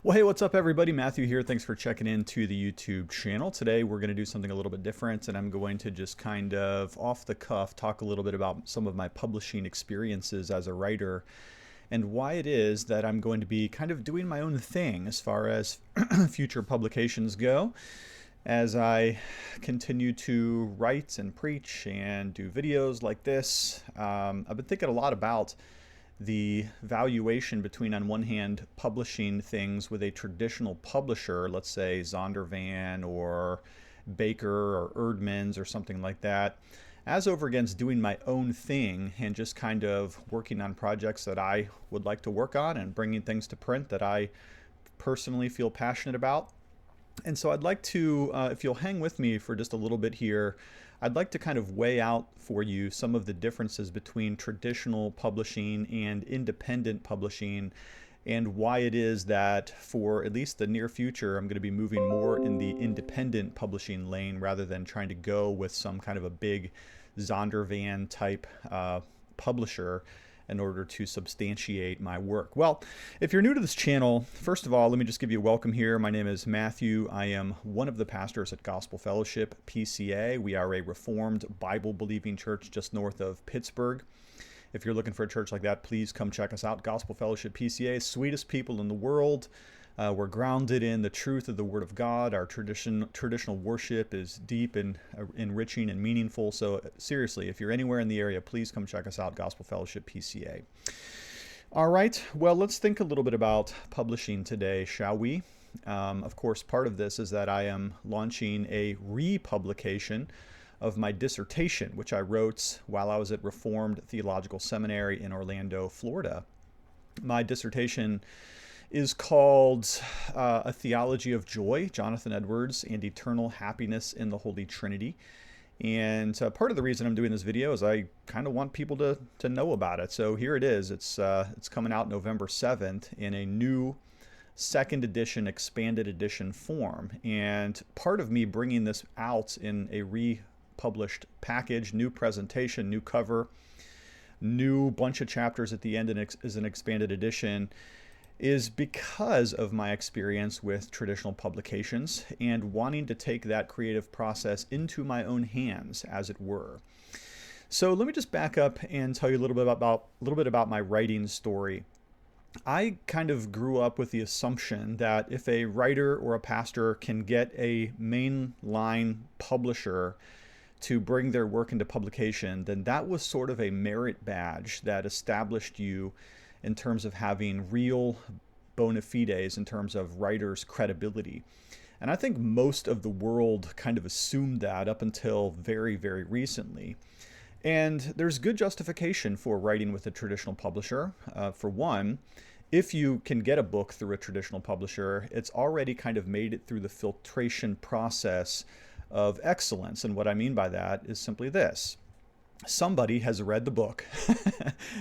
Well, hey, what's up, everybody? Matthew here. Thanks for checking into the YouTube channel. Today, we're going to do something a little bit different, and I'm going to just kind of off the cuff talk a little bit about some of my publishing experiences as a writer and why it is that I'm going to be kind of doing my own thing as far as future publications go. As I continue to write and preach and do videos like this, I've been thinking a lot about the valuation between, on one hand, publishing things with a traditional publisher, let's say Zondervan or Baker or Erdmans or something like that, as over against doing my own thing and just kind of working on projects that I would like to work on and bringing things to print that I personally feel passionate about. And so I'd like to, if you'll hang with me for just a little bit here, I'd like to kind of weigh out for you some of the differences between traditional publishing and independent publishing, and why it is that for at least the near future, I'm going to be moving more in the independent publishing lane rather than trying to go with some kind of a big Zondervan type publisher in order to substantiate my work. Well, if you're new to this channel, first of all, let me just give you a welcome here. My name is Matthew. I am one of the pastors at Gospel Fellowship, PCA. We are a Reformed Bible-believing church just north of Pittsburgh. If you're looking for a church like that, please come check us out. Gospel Fellowship, PCA, sweetest people in the world. We're grounded in the truth of the Word of God. Our traditional worship is deep and enriching and meaningful. So seriously, if you're anywhere in the area, please come check us out, Gospel Fellowship PCA. All right, well, let's think a little bit about publishing today, shall we? Of course, part of this is that I am launching a republication of my dissertation, which I wrote while I was at Reformed Theological Seminary in Orlando, Florida. My dissertation is called A Theology of Joy, Jonathan Edwards, and Eternal Happiness in the Holy Trinity. And part of the reason I'm doing this video is I kind of want people to know about it. So here it is. It's coming out November 7th in a new second edition, expanded edition form. And part of me bringing this out in a republished package, new presentation, new cover, new bunch of chapters at the end is an expanded edition, is because of my experience with traditional publications and wanting to take that creative process into my own hands, as it were. So let me just back up and tell you a little bit about my writing story. I kind of grew up with the assumption that if a writer or a pastor can get a mainline publisher to bring their work into publication, then that was sort of a merit badge that established you in terms of having real bona fides in terms of writers' credibility. And I think most of the world kind of assumed that up until very, very recently. And there's good justification for writing with a traditional publisher. For one, if you can get a book through a traditional publisher, it's already kind of made it through the filtration process of excellence. And what I mean by that is simply this. Somebody has read the book.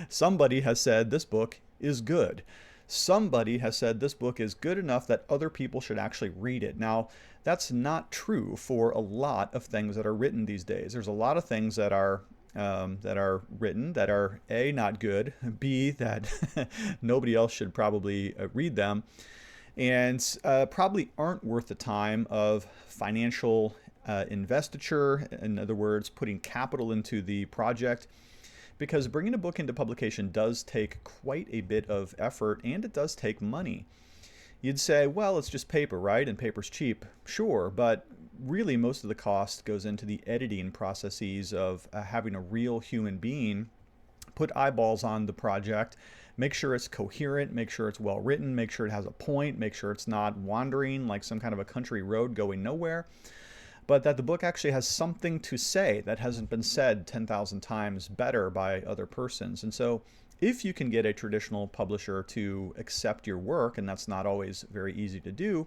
Somebody has said this book is good. Somebody has said this book is good enough that other people should actually read it. Now, that's not true for a lot of things that are written these days. There's a lot of things that are written that are A, not good, B, that nobody else should probably read them, and probably aren't worth the time of financial investiture, in other words, putting capital into the project, because bringing a book into publication does take quite a bit of effort and it does take money. You'd say, well, it's just paper, right? And paper's cheap. Sure, but really most of the cost goes into the editing processes of having a real human being put eyeballs on the project, make sure it's coherent, make sure it's well written, make sure it has a point, make sure it's not wandering like some kind of a country road going nowhere, but that the book actually has something to say that hasn't been said 10,000 times better by other persons. And so if you can get a traditional publisher to accept your work, and that's not always very easy to do,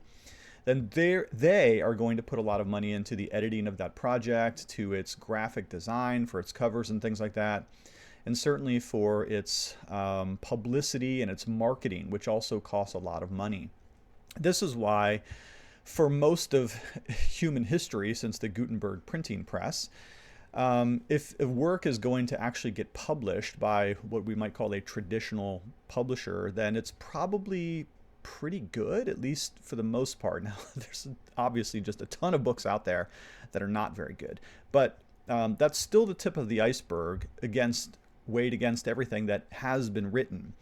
then they are going to put a lot of money into the editing of that project, to its graphic design, for its covers and things like that, and certainly for its publicity and its marketing, which also costs a lot of money. This is why for most of human history, since the Gutenberg printing press, if a work is going to actually get published by what we might call a traditional publisher, then it's probably pretty good, at least for the most part. Now, there's obviously just a ton of books out there that are not very good, but that's still the tip of the iceberg weighed against everything that has been written.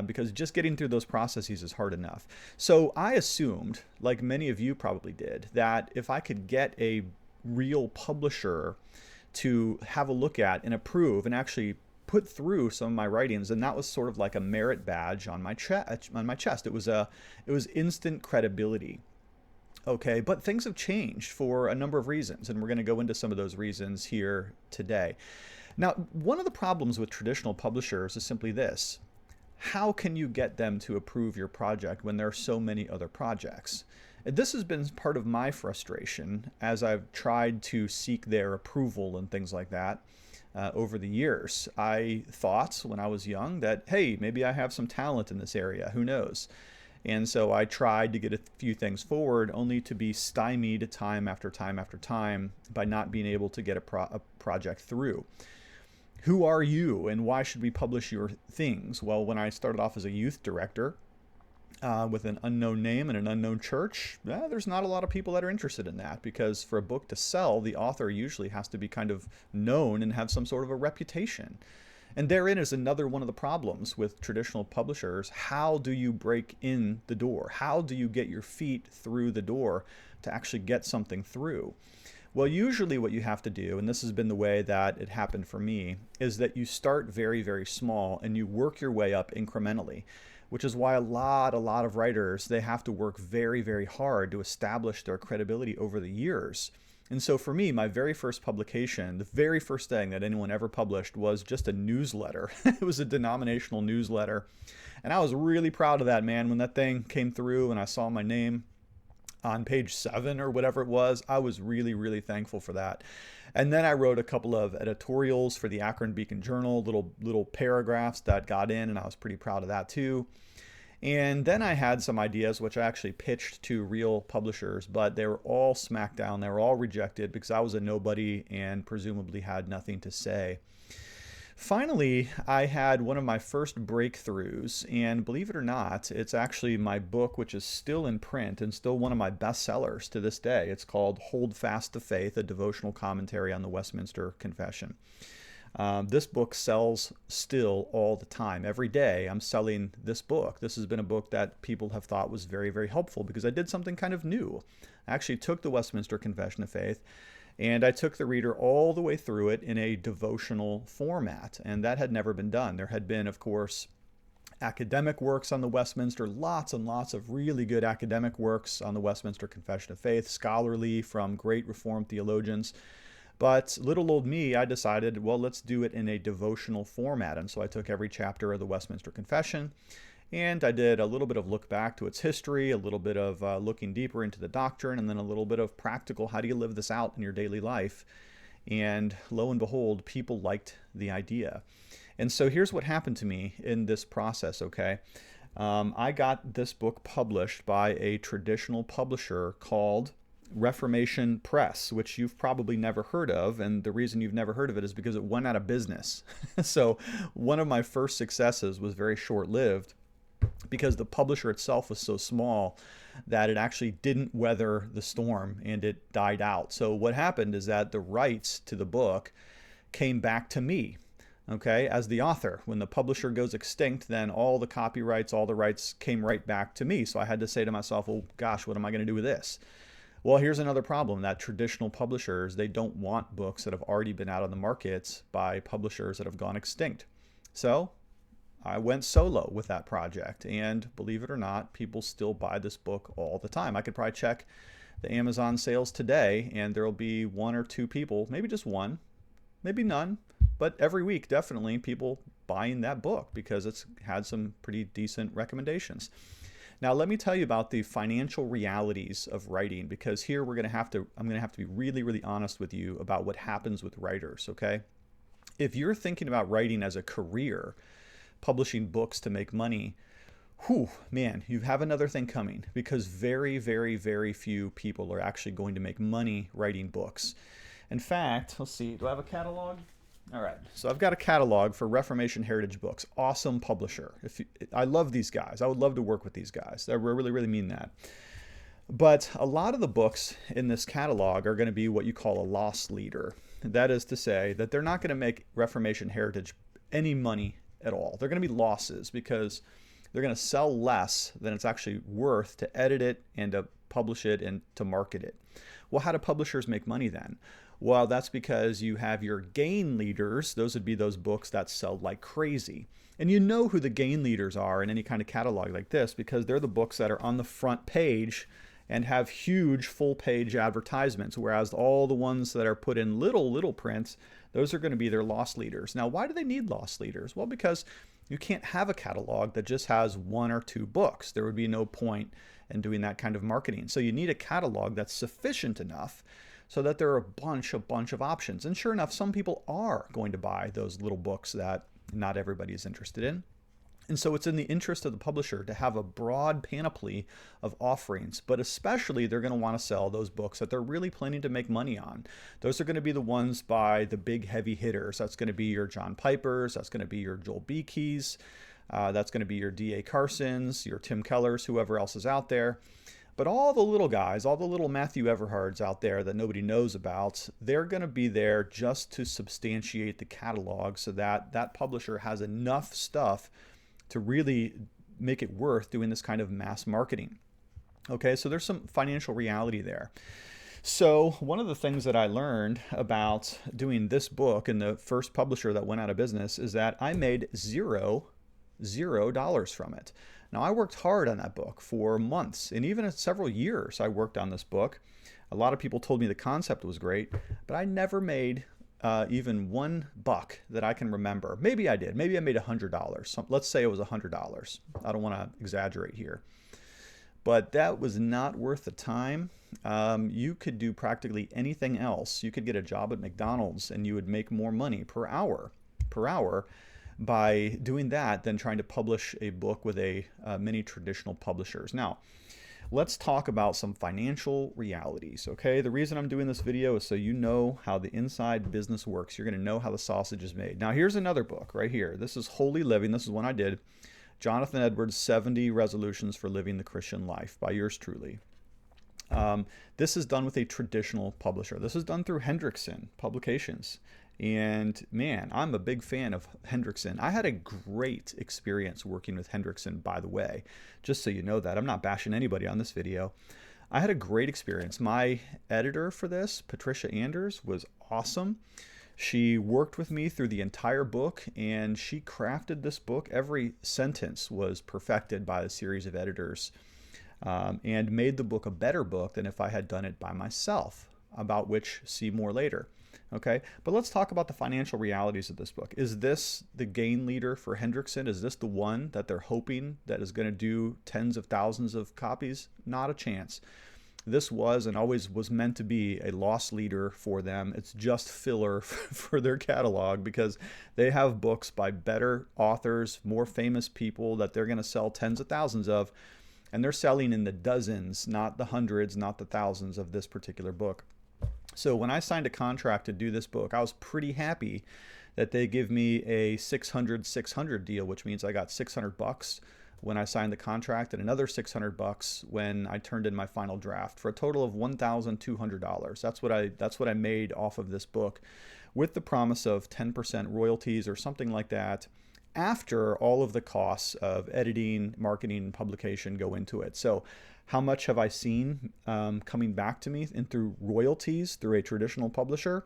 Because just getting through those processes is hard enough. So I assumed, like many of you probably did, that if I could get a real publisher to have a look at and approve and actually put through some of my writings, and that was sort of like a merit badge on my chest. It was instant credibility. Okay, but things have changed for a number of reasons, and we're going to go into some of those reasons here today. Now, one of the problems with traditional publishers is simply this: how can you get them to approve your project when there are so many other projects? This has been part of my frustration as I've tried to seek their approval and things like that over the years. I thought when I was young that, hey, maybe I have some talent in this area, who knows? And so I tried to get a few things forward, only to be stymied time after time after time by not being able to get a project through. Who are you and why should we publish your things? Well, when I started off as a youth director with an unknown name and an unknown church, there's not a lot of people that are interested in that, because for a book to sell, the author usually has to be kind of known and have some sort of a reputation. And therein is another one of the problems with traditional publishers. How do you break in the door? How do you get your feet through the door to actually get something through? Well, usually what you have to do, and this has been the way that it happened for me, is that you start very, very small and you work your way up incrementally, which is why a lot of writers, they have to work very, very hard to establish their credibility over the years. And so for me, my very first publication, the very first thing that anyone ever published was just a newsletter. It was a denominational newsletter. And I was really proud of that, man. When that thing came through and I saw my name on page 7 or whatever it was, I was really, really thankful for that. And then I wrote a couple of editorials for the Akron Beacon Journal, little paragraphs that got in, and I was pretty proud of that too. And then I had some ideas which I actually pitched to real publishers, but they were all smacked down. They were all rejected because I was a nobody and presumably had nothing to say. Finally, I had one of my first breakthroughs, and believe it or not, it's actually my book, which is still in print and still one of my bestsellers to this day. It's called Hold Fast to Faith, a devotional commentary on the Westminster Confession. This book sells still all the time. Every day I'm selling this book. This has been a book that people have thought was very, very helpful because I did something kind of new. I actually took the Westminster Confession of Faith and I took the reader all the way through it in a devotional format, and that had never been done. There had been, of course, academic works on the Westminster, lots and lots of really good academic works on the Westminster Confession of Faith, scholarly from great Reformed theologians. But little old me, I decided, well, let's do it in a devotional format. And so I took every chapter of the Westminster Confession, and I did a little bit of look back to its history, a little bit of looking deeper into the doctrine, and then a little bit of practical, how do you live this out in your daily life? And lo and behold, people liked the idea. And so here's what happened to me in this process, okay? I got this book published by a traditional publisher called Reformation Press, which you've probably never heard of, and the reason you've never heard of it is because it went out of business. So one of my first successes was very short-lived, because the publisher itself was so small that it actually didn't weather the storm and it died out. So what happened is that the rights to the book came back to me, okay, as the author. When the publisher goes extinct, then all the copyrights, all the rights came right back to me. So I had to say to myself, well, gosh, what am I going to do with this? Well, here's another problem, that traditional publishers, they don't want books that have already been out on the market by publishers that have gone extinct. So I went solo with that project, and believe it or not, people still buy this book all the time. I could probably check the Amazon sales today, and there'll be 1 or 2 people, maybe just 1, maybe none, but every week, definitely people buying that book because it's had some pretty decent recommendations. Now, let me tell you about the financial realities of writing, because here I'm going to have to be really, really honest with you about what happens with writers, okay? If you're thinking about writing as a career, publishing books to make money, whew, man, you have another thing coming, because very, very, very few people are actually going to make money writing books. In fact, let's see, do I have a catalog? All right, so I've got a catalog for Reformation Heritage Books. Awesome publisher. I love these guys. I would love to work with these guys. I really, really mean that. But a lot of the books in this catalog are going to be what you call a loss leader. That is to say that they're not going to make Reformation Heritage any money at all. They're going to be losses because they're going to sell less than it's actually worth to edit it and to publish it and to market it. Well, how do publishers make money then? Well, that's because you have your gain leaders. Those would be those books that sell like crazy. And you know who the gain leaders are in any kind of catalog like this because they're the books that are on the front page and have huge full page advertisements, whereas all the ones that are put in little prints, those are going to be their loss leaders. Now, why do they need loss leaders? Well, because you can't have a catalog that just has one or two books. There would be no point in doing that kind of marketing. So you need a catalog that's sufficient enough so that there are a bunch of options. And sure enough, some people are going to buy those little books that not everybody is interested in. And so it's in the interest of the publisher to have a broad panoply of offerings, but especially they're going to want to sell those books that they're really planning to make money on. Those are going to be the ones by the big heavy hitters. That's going to be your John Pipers, that's going to be your Joel Beekes, that's going to be your D.A. Carsons, your Tim Kellers, whoever else is out there. But all the little guys, all the little Matthew Everhards out there that nobody knows about, they're going to be there just to substantiate the catalog so that that publisher has enough stuff to really make it worth doing this kind of mass marketing. Okay, so there's some financial reality there. So one of the things that I learned about doing this book and the first publisher that went out of business is that I made $0 from it. Now, I worked hard on that book for months, and even several years I worked on this book. A lot of people told me the concept was great, but I never made even $1 that I can remember. Maybe I did. Maybe I made $100. Let's say it was $100. I don't want to exaggerate here. But that was not worth the time. You could do practically anything else. You could get a job at McDonald's and you would make more money per hour by doing that than trying to publish a book with many traditional publishers. Now, let's talk about some financial realities, okay? The reason I'm doing this video is so you know how the inside business works. You're going to know how the sausage is made. Now, here's another book right here. This is Holy Living. This is one I did. Jonathan Edwards, 70 Resolutions for Living the Christian Life by yours truly. This is done with a traditional publisher. This is done through Hendrickson Publications. And man, I'm a big fan of Hendrickson. I had a great experience working with Hendrickson, by the way, just so you know that. I'm not bashing anybody on this video. I had a great experience. My editor for this, Patricia Anders, was awesome. She worked with me through the entire book and she crafted this book. Every sentence was perfected by a series of editors and made the book a better book than if I had done it by myself, about which see more later. Okay, but let's talk about the financial realities of this book. Is this the gain leader for Hendrickson? Is this the one that they're hoping that is going to do tens of thousands of copies? Not a chance. This was and always was meant to be a loss leader for them. It's just filler for their catalog because they have books by better authors, more famous people that they're going to sell tens of thousands of, and they're selling in the dozens, not the hundreds, not the thousands of this particular book. So when I signed a contract to do this book, I was pretty happy that they give me a 600 deal, which means I got $600 when I signed the contract and another $600 when I turned in my final draft for a total of $1,200. That's what I made off of this book, with the promise of 10% royalties or something like that after all of the costs of editing, marketing, and publication go into it. So how much have I seen coming back to me and through royalties through a traditional publisher?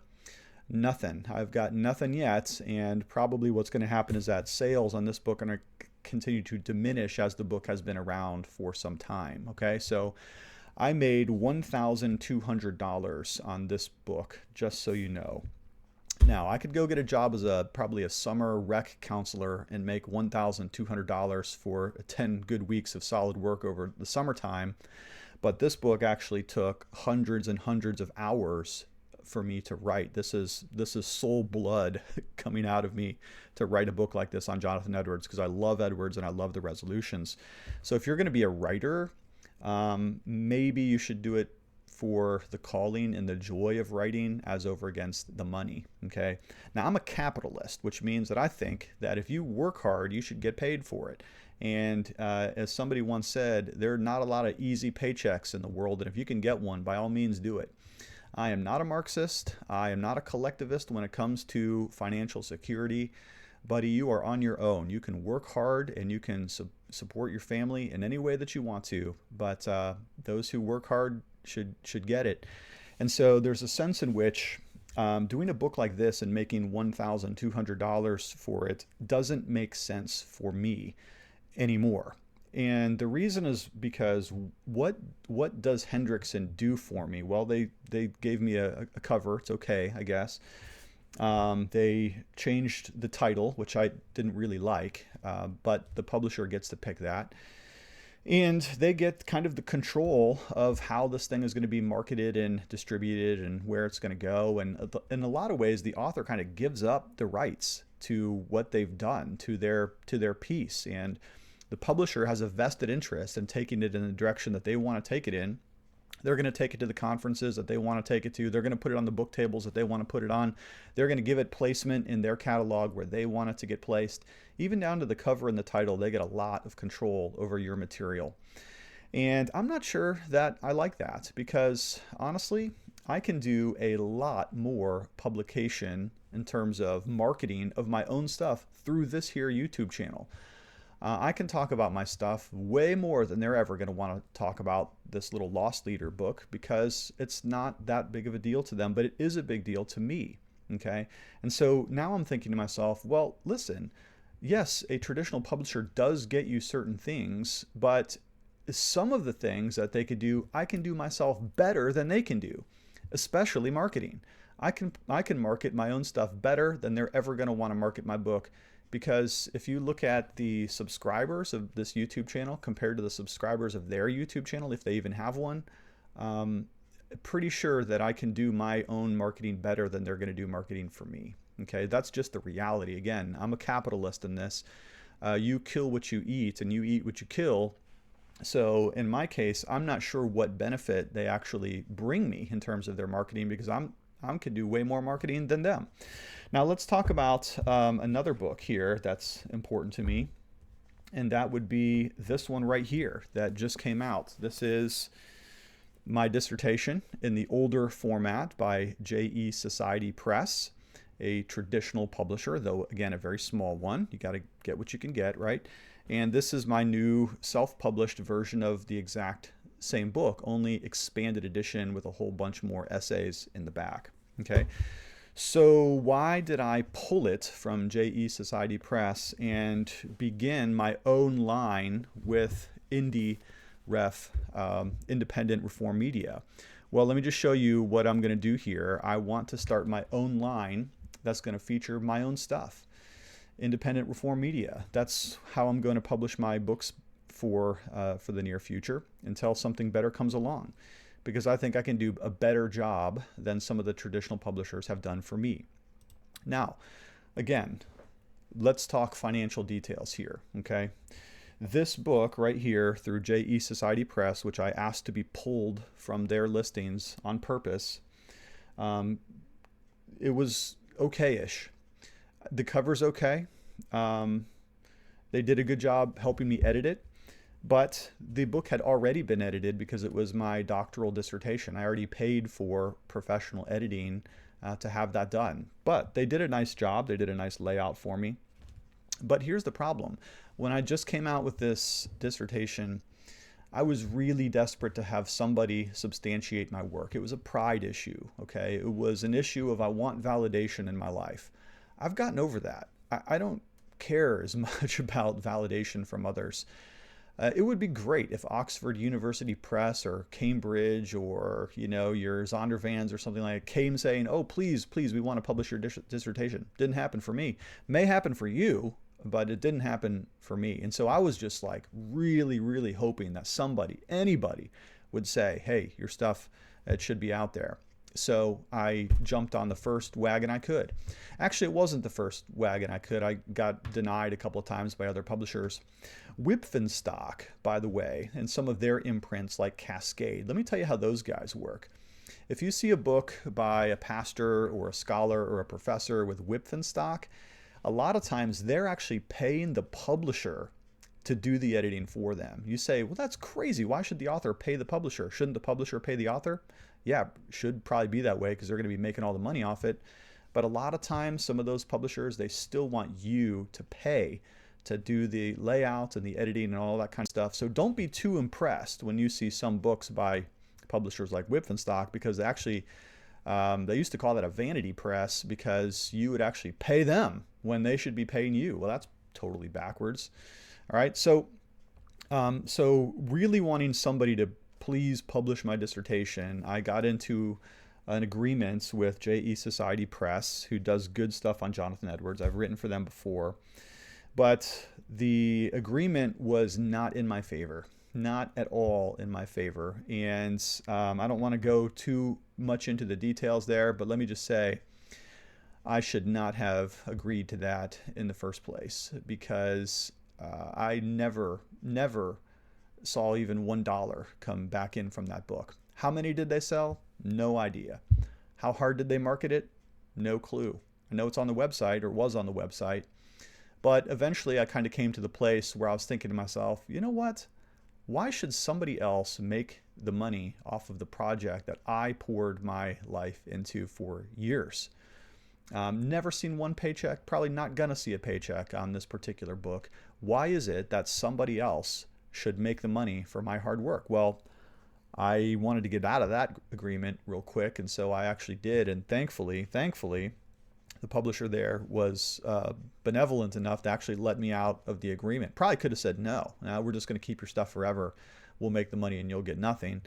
Nothing. I've got nothing yet, and probably what's going to happen is that sales on this book are going to continue to diminish as the book has been around for some time. Okay, so I made $1,200 on this book, just so you know. Now, I could go get a job as probably a summer rec counselor and make $1,200 for 10 good weeks of solid work over the summertime, but this book actually took hundreds and hundreds of hours for me to write. This is soul blood coming out of me to write a book like this on Jonathan Edwards, because I love Edwards and I love the resolutions. So if you're going to be a writer, maybe you should do it for the calling and the joy of writing as over against the money. Okay. Now I'm a capitalist, which means that I think that if you work hard, you should get paid for it. And as somebody once said, there are not a lot of easy paychecks in the world, and if you can get one, by all means do it. I am not a Marxist. I am not a collectivist when it comes to financial security. Buddy, you are on your own. You can work hard and you can support your family in any way that you want to, but those who work hard should get it. And so there's a sense in which doing a book like this and making $1,200 for it doesn't make sense for me anymore. And the reason is because what does Hendrickson do for me? Well, they gave me a cover. It's okay, I guess. They changed the title, which I didn't really like, but the publisher gets to pick that. And they get kind of the control of how this thing is going to be marketed and distributed and where it's going to go. And in a lot of ways, the author kind of gives up the rights to what they've done to their piece. And the publisher has a vested interest in taking it in the direction that they want to take it in. They're going to take it to the conferences that they want to take it to. They're going to put it on the book tables that they want to put it on. They're going to give it placement in their catalog where they want it to get placed. Even down to the cover and the title, they get a lot of control over your material. And I'm not sure that I like that, because honestly, I can do a lot more publication in terms of marketing of my own stuff through this here YouTube channel. I can talk about my stuff way more than they're ever going to want to talk about this little Lost Leader book, because it's not that big of a deal to them, but it is a big deal to me. Okay. And so now I'm thinking to myself, well, listen, yes, a traditional publisher does get you certain things, but some of the things that they could do, I can do myself better than they can do, especially marketing. I can market my own stuff better than they're ever going to want to market my book. Because if you look at the subscribers of this YouTube channel compared to the subscribers of their YouTube channel, if they even have one, pretty sure that I can do my own marketing better than they're going to do marketing for me. Okay, that's just the reality. Again, I'm a capitalist in this. You kill what you eat and you eat what you kill. So in my case, I'm not sure what benefit they actually bring me in terms of their marketing, because I can do way more marketing than them. Now let's talk about another book here that's important to me, and that would be this one right here that just came out. This is my dissertation in the older format by J.E. Society Press, a traditional publisher, though again a very small one. You got to get what you can get, right? And this is my new self-published version of the exact same book, only expanded edition with a whole bunch more essays in the back. Okay, so why did I pull it from J.E. Society Press and begin my own line with independent reform media? Well, let me just show you what I'm going to do here. I want to start my own line that's going to feature my own stuff. Independent reform media. That's how I'm going to publish my books for the near future until something better comes along, because I think I can do a better job than some of the traditional publishers have done for me. Now, again, let's talk financial details here, okay? This book right here through J.E. Society Press, which I asked to be pulled from their listings on purpose, it was okay-ish. The cover's okay. They did a good job helping me edit it. But the book had already been edited because it was my doctoral dissertation. I already paid for professional editing to have that done. But they did a nice job. They did a nice layout for me. But here's the problem. When I just came out with this dissertation, I was really desperate to have somebody substantiate my work. It was a pride issue, okay? It was an issue of I want validation in my life. I've gotten over that. I don't care as much about validation from others. It would be great if Oxford University Press or Cambridge or, your Zondervans or something like that came saying, oh, please, we want to publish your dissertation. Didn't happen for me. May happen for you, but it didn't happen for me. And so I was just like really, really hoping that anybody would say, hey, your stuff, it should be out there. So I jumped on the first wagon I could. Actually, it wasn't the first wagon I could. I got denied a couple of times by other publishers. Whipfenstock, by the way, and some of their imprints like Cascade. Let me tell you how those guys work. If you see a book by a pastor or a scholar or a professor with Whipfenstock, a lot of times they're actually paying the publisher to do the editing for them. You say, well, that's crazy. Why should the author pay the publisher? Shouldn't the publisher pay the author? Yeah, should probably be that way because they're going to be making all the money off it. But a lot of times, some of those publishers, they still want you to pay to do the layout and the editing and all that kind of stuff. So don't be too impressed when you see some books by publishers like Whipfenstock, because actually they used to call that a vanity press because you would actually pay them when they should be paying you. Well, that's totally backwards. All right, so really wanting somebody to please publish my dissertation, I got into an agreement with J.E. Society Press, who does good stuff on Jonathan Edwards. I've written for them before, but the agreement was not in my favor. Not at all in my favor. And I don't want to go too much into the details there, but let me just say I should not have agreed to that in the first place, because I never saw even $1 come back in from that book. How many did they sell? No idea. How hard did they market it? No clue. I know it's on the website, or was on the website, but eventually I kind of came to the place where I was thinking to myself, you know what? Why should somebody else make the money off of the project that I poured my life into for years? Never seen one paycheck, probably not gonna see a paycheck on this particular book. Why is it that somebody else should make the money for my hard work? Well, I wanted to get out of that agreement real quick, and so I actually did, and thankfully, the publisher there was benevolent enough to actually let me out of the agreement. Probably could have said, no, we're just going to keep your stuff forever. We'll make the money and you'll get nothing.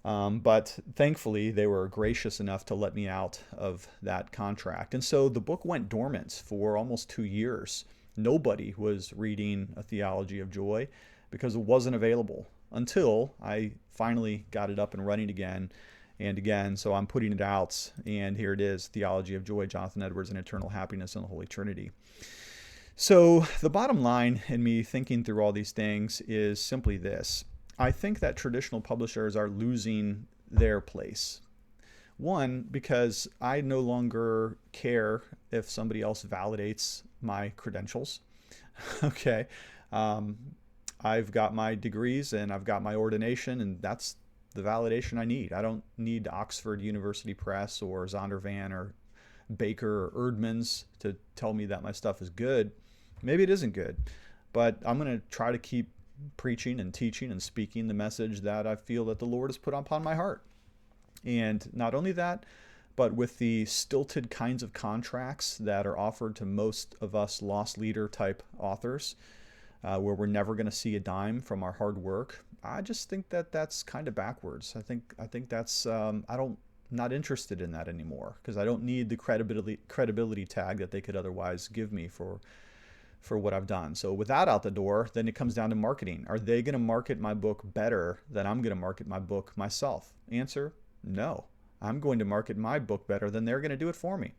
But thankfully, they were gracious enough to let me out of that contract. And so the book went dormant for almost 2 years. Nobody was reading A Theology of Joy because it wasn't available until I finally got it up and running again and again. So I'm putting it out, and here it is, Theology of Joy, Jonathan Edwards, and Eternal Happiness in the Holy Trinity. So the bottom line in me thinking through all these things is simply this. I think that traditional publishers are losing their place. One, because I no longer care if somebody else validates my credentials. Okay. I've got my degrees and I've got my ordination, and that's the validation I need. I don't need Oxford University Press or Zondervan or Baker or Erdman's to tell me that my stuff is good. Maybe it isn't good, but I'm going to try to keep preaching and teaching and speaking the message that I feel that the Lord has put upon my heart. And not only that, but with the stilted kinds of contracts that are offered to most of us lost leader type authors, where we're never going to see a dime from our hard work, I just think that that's kind of backwards. I think that's not interested in that anymore, because I don't need the credibility tag that they could otherwise give me for what I've done. So with that out the door, then it comes down to marketing. Are they going to market my book better than I'm going to market my book myself? Answer, no. I'm going to market my book better than they're going to do it for me.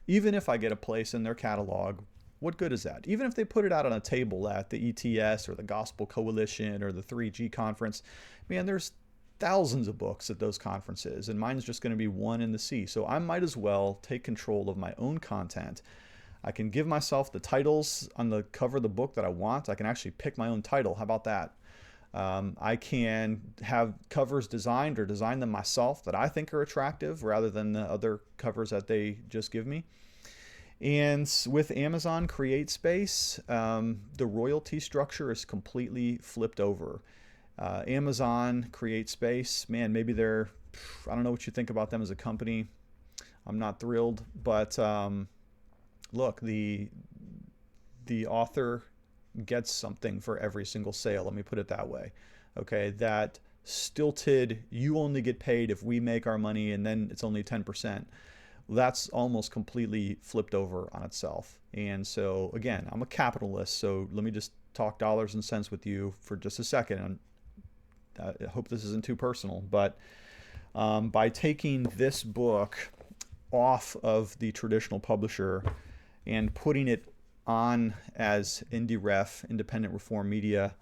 Even if I get a place in their catalog, what good is that? Even if they put it out on a table at the ETS or the Gospel Coalition or the 3G conference, man, there's thousands of books at those conferences, and mine's just going to be one in the sea. So I might as well take control of my own content. I can give myself the titles on the cover of the book that I want. I can actually pick my own title. How about that? I can have covers designed or design them myself that I think are attractive rather than the other covers that they just give me. And with Amazon CreateSpace, the royalty structure is completely flipped over. Amazon CreateSpace, man, maybe I don't know what you think about them as a company. I'm not thrilled, but look, the author gets something for every single sale. Let me put it that way. Okay, that stilted, you only get paid if we make our money and then it's only 10%. That's almost completely flipped over on itself. And so again, I'm a capitalist, so let me just talk dollars and cents with you for just a second. I hope this isn't too personal, but By taking this book off of the traditional publisher and putting it on as IndieRef, Independent Reform Media,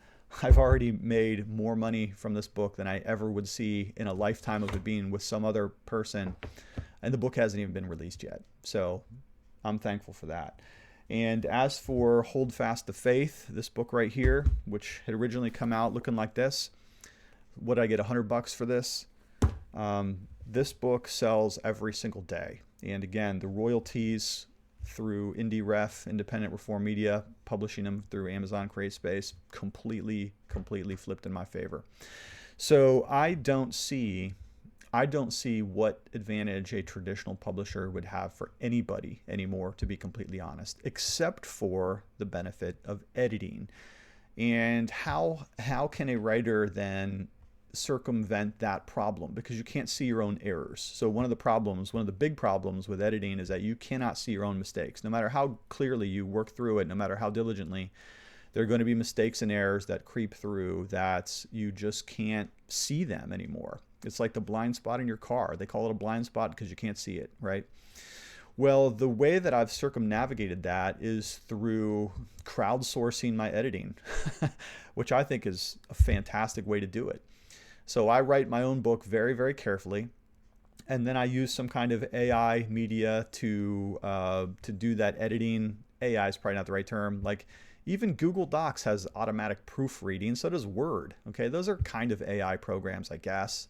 I've already made more money from this book than I ever would see in a lifetime of it being with some other person. And the book hasn't even been released yet. So I'm thankful for that. And as for Hold Fast the Faith, this book right here, which had originally come out looking like this, what did I get, $100 for this? This book sells every single day. And again, the royalties through IndieRef, Independent Reform Media, publishing them through Amazon CreateSpace, completely flipped in my favor. So I don't see what advantage a traditional publisher would have for anybody anymore, to be completely honest, except for the benefit of editing. And how can a writer then circumvent that problem? Because you can't see your own errors. So one of the big problems with editing is that you cannot see your own mistakes. No matter how clearly you work through it, no matter how diligently, there are going to be mistakes and errors that creep through that you just can't see them anymore. It's like the blind spot in your car. They call it a blind spot because you can't see it, right? Well, the way that I've circumnavigated that is through crowdsourcing my editing, which I think is a fantastic way to do it. So I write my own book very carefully, and then I use some kind of AI media to do that editing. AI is probably not the right term. Like even Google Docs has automatic proofreading, so does Word. Okay, those are kind of AI programs, I guess.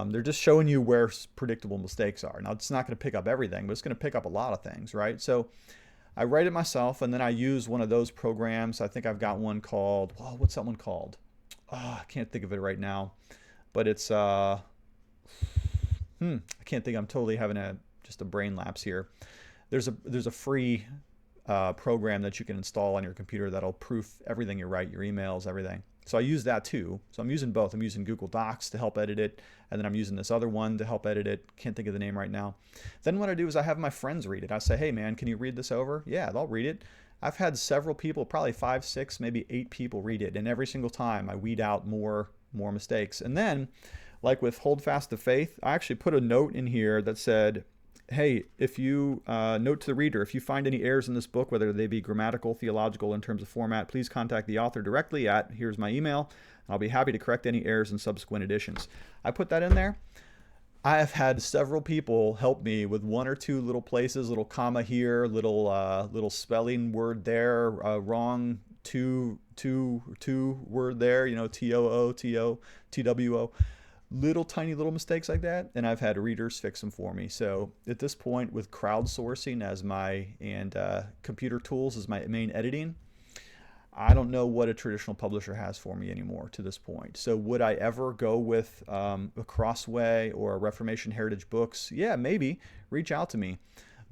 They're just showing you where predictable mistakes are. Now, it's not going to pick up everything, but it's going to pick up a lot of things, right? So I write it myself, and then I use one of those programs. I think I've got one called, what's that one called? I can't think of it right now, but it's I can't think. I'm totally having just a brain lapse here. There's a free program that you can install on your computer that'll proof everything you write, your emails, everything. So I use that too. So I'm using both. I'm using Google Docs to help edit it, and then I'm using this other one to help edit it. Can't think of the name right now. Then what I do is I have my friends read it. I say, hey man, can you read this over? Yeah, they'll read it. I've had several people, probably 5, 6, maybe 8 people read it, and every single time I weed out more mistakes. And then, like with Hold Fast the Faith, I actually put a note in here that said, hey, if you note to the reader, if you find any errors in this book, whether they be grammatical, theological, in terms of format, please contact the author directly at, here's my email. I'll be happy to correct any errors in subsequent editions. I put that in there. I have had several people help me with 1 or 2 little places, little comma here, little spelling word there, wrong two word there, TOO, TWO, little tiny little mistakes like that, and I've had readers fix them for me. So at this point, with crowdsourcing as and computer tools as my main editing, I don't know what a traditional publisher has for me anymore to this point. So would I ever go with a Crossway or a Reformation Heritage Books? Yeah, maybe. Reach out to me.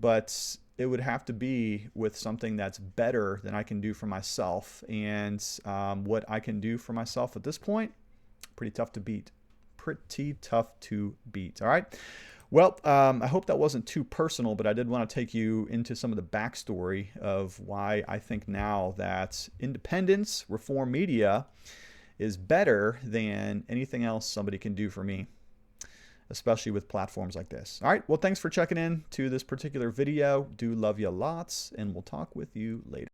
But it would have to be with something that's better than I can do for myself. And what I can do for myself at this point, pretty tough to beat. All right. Well, I hope that wasn't too personal, but I did want to take you into some of the backstory of why I think now that independence, reform media is better than anything else somebody can do for me, especially with platforms like this. All right. Well, thanks for checking in to this particular video. Do love you lots, and we'll talk with you later.